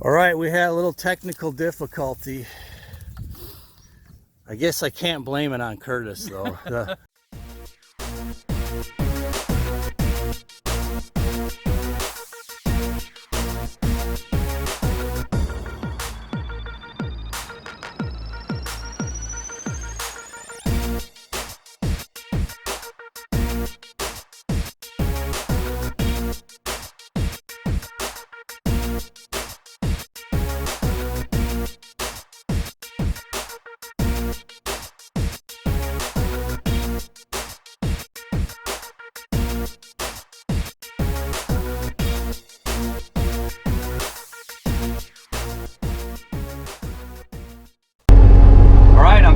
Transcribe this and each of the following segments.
All right, we had a little technical difficulty. I guess I can't blame it on Curtis though.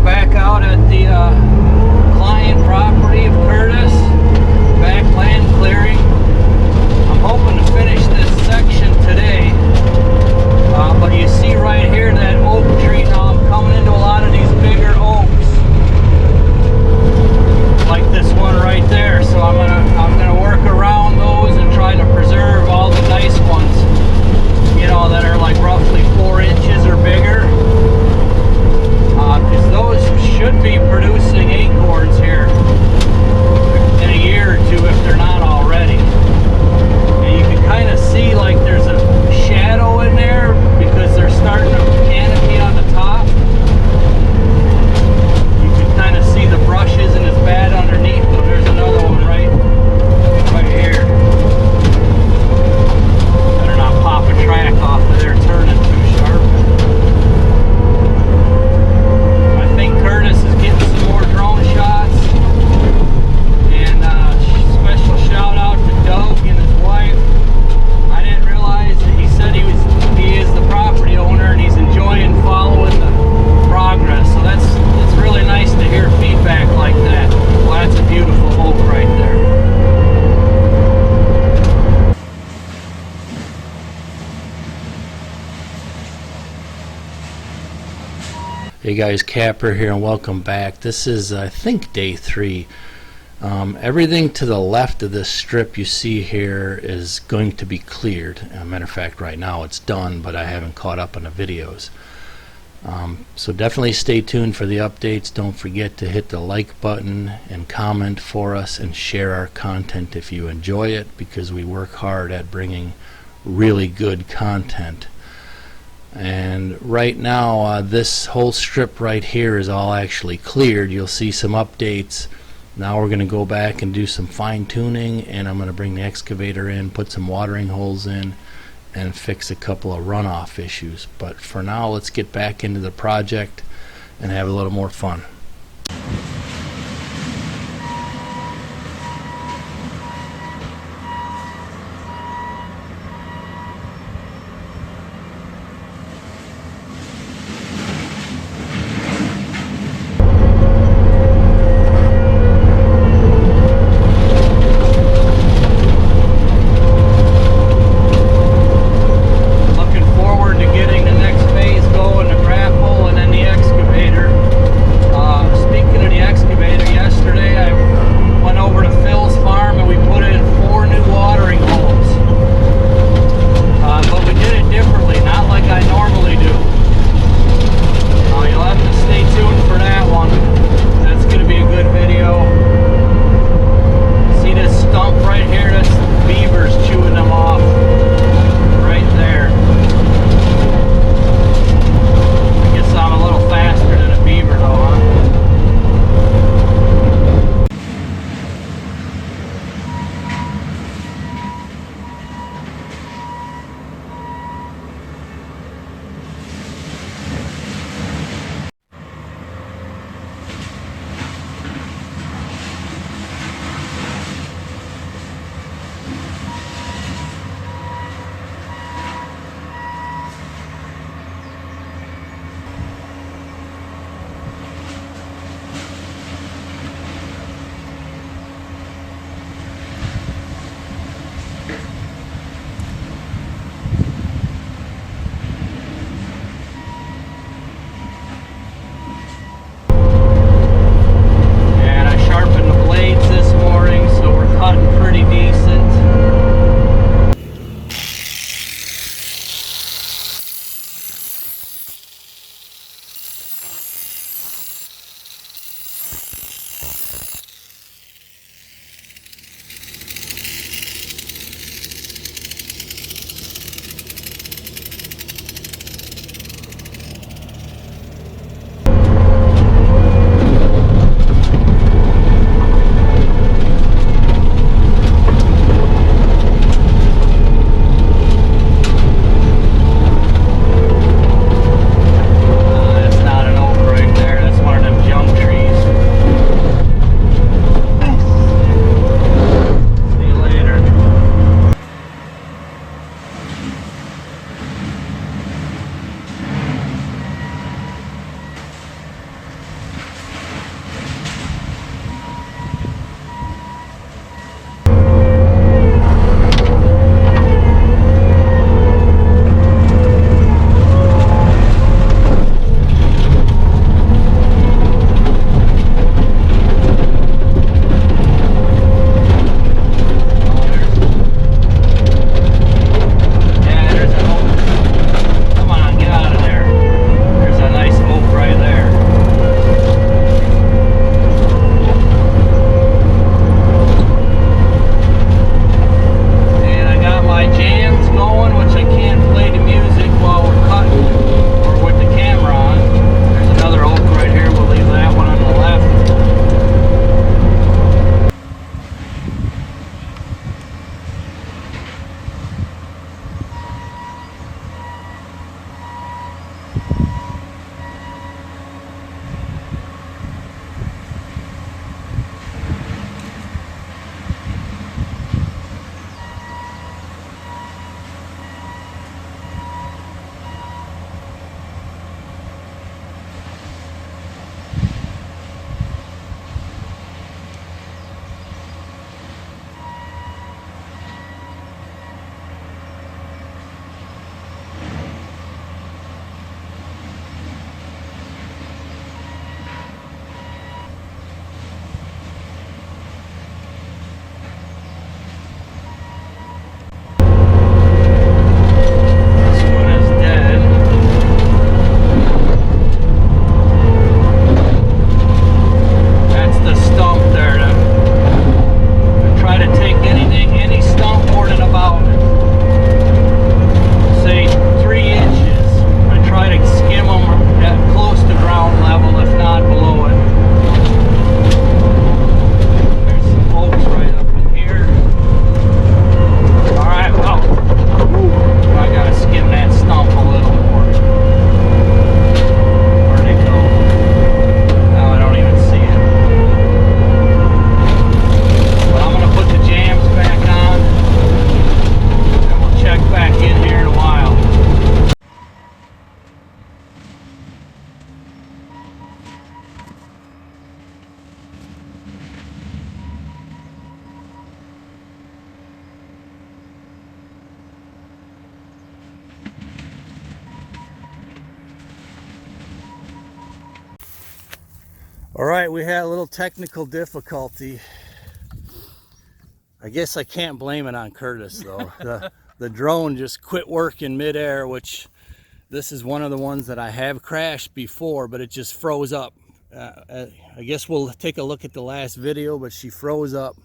Back out at the client property of Curtis, back land clearing. I'm hoping to finish this section today, but you see right here that oak tree. Now I'm coming into a lot of these bigger oaks, like this one right there. So I'm gonna work around those and try to preserve all the nice ones, you know, that are like roughly 4 inches or bigger. Because those should be producing acorns here in a year or two if they're not already. And you can kind of see like there's a shadow in there because they're starting to canopy on the top. You can kind of see the brushes and it's bad underneath them. There's another one right here. Better not pop a track off of there turning too sharp. Curtis is getting some more drone shots, and special shout out to Doug and his wife. I didn't realize that he said he is the property owner and he's enjoying following the progress. So it's really nice to hear feedback like that. Well, that's a beautiful oak right there. Hey guys, Kapper here and welcome back. This is I think day 3. Everything to the left of this strip you see here is going to be cleared. As a matter of fact, right now it's done, but I haven't caught up on the videos. So definitely stay tuned for the updates. Don't forget to hit the like button and comment for us and share our content if you enjoy it, because we work hard at bringing really good content. And right now this whole strip right here is all actually cleared. You'll see some updates. Now we're going to go back and do some fine-tuning, and I'm going to bring the excavator in, put some watering holes in, and fix a couple of runoff issues. But for now, let's get back into the project and have a little more fun. Speaking of All right, we had a little technical difficulty. I guess I can't blame it on Curtis though. The drone just quit working midair, which this is one of the ones that I have crashed before, but it just froze up. I guess we'll take a look at the last video, but she froze up.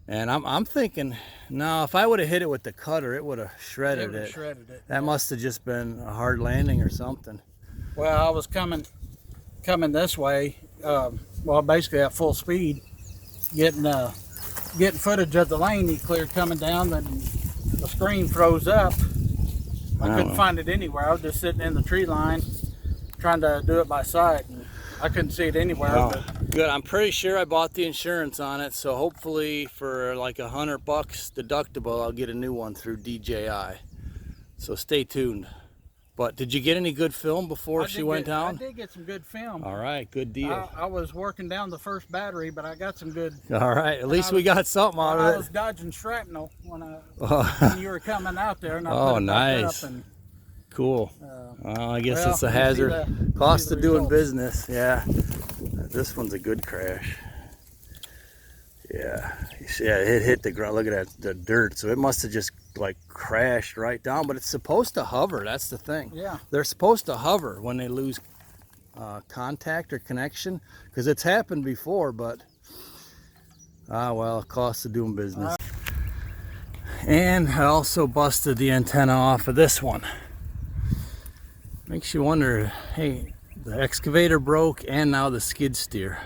And I'm thinking, no, if I would have hit it with the cutter, it would have shredded it. That must have just been a hard landing or something. Well, I was coming this way, well, basically at full speed, getting footage of the lane he cleared coming down, then the screen froze up. I couldn't find it anywhere. I was just sitting in the tree line trying to do it by sight, and I couldn't see it anywhere. Oh, good. I'm pretty sure I bought the insurance on it, so hopefully for like $100 deductible, I'll get a new one through DJI. So stay tuned. But did you get any good film before she went down? I did get some good film. All right, good deal. I was working down the first battery, but I got some good. All right, at least we got something out of it. I was dodging shrapnel when you were coming out there. And I oh, nice. And, cool. Well, I guess it's a hazard. Cost of doing business. Yeah. This one's a good crash. Yeah. Yeah, it hit the ground. Look at that, the dirt. So it must have just like crashed right down, but it's supposed to hover. That's the thing. Yeah. They're supposed to hover when they lose contact or connection, because it's happened before, but well, cost of doing business. And I also busted the antenna off of this one. Makes you wonder, hey, the excavator broke and now the skid steer.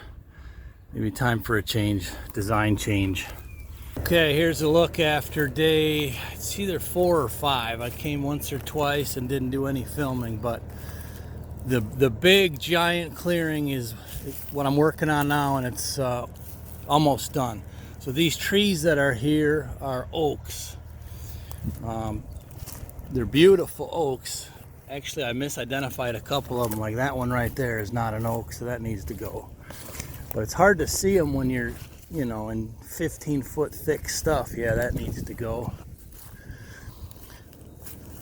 Maybe time for a change, design change. Okay, here's a look after day, it's either 4 or 5. I came once or twice and didn't do any filming, but the big giant clearing is what I'm working on now, and it's almost done. So these trees that are here are oaks. They're beautiful oaks. Actually, I misidentified a couple of them, like that one right there is not an oak, so that needs to go. But it's hard to see them when you're, you know, in 15-foot thick stuff. Yeah, that needs to go.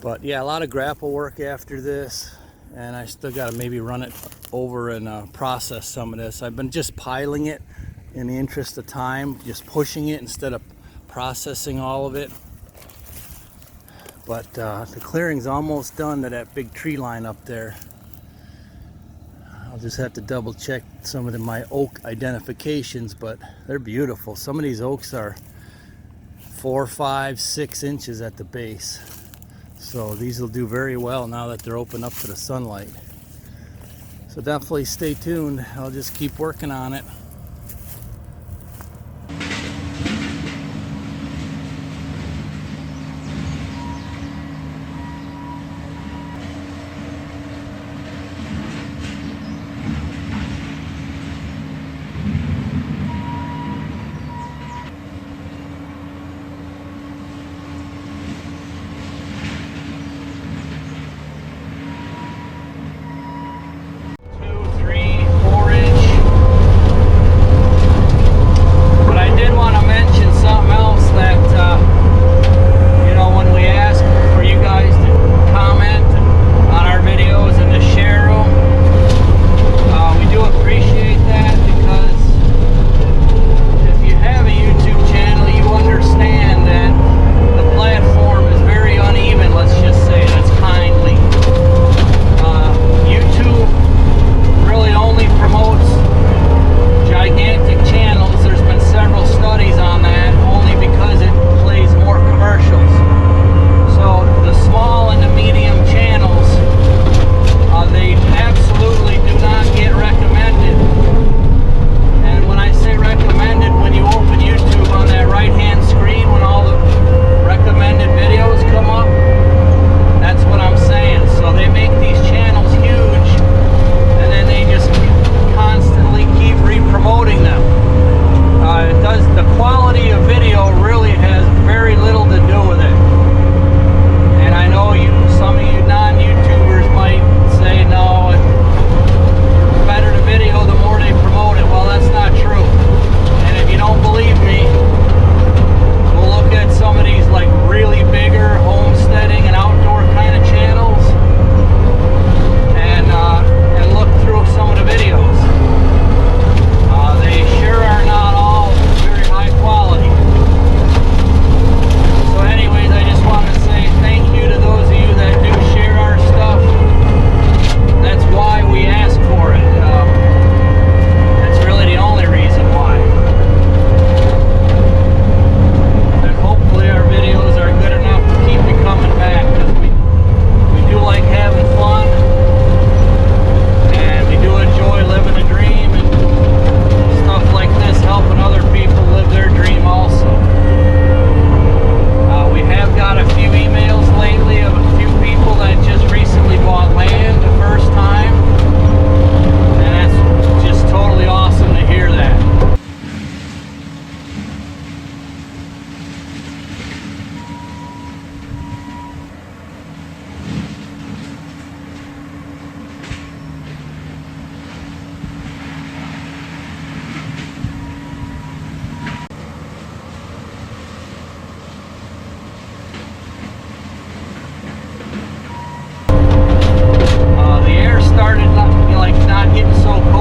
But yeah, a lot of grapple work after this, and I still got to maybe run it over and process some of this. I've been just piling it in the interest of time, just pushing it instead of processing all of it. But the clearing's almost done to that big tree line up there. I'll just have to double check some of my oak identifications, but they're beautiful. Some of these oaks are 4, 5, 6 inches at the base. So these will do very well now that they're open up to the sunlight. So definitely stay tuned. I'll just keep working on it. getting so cold.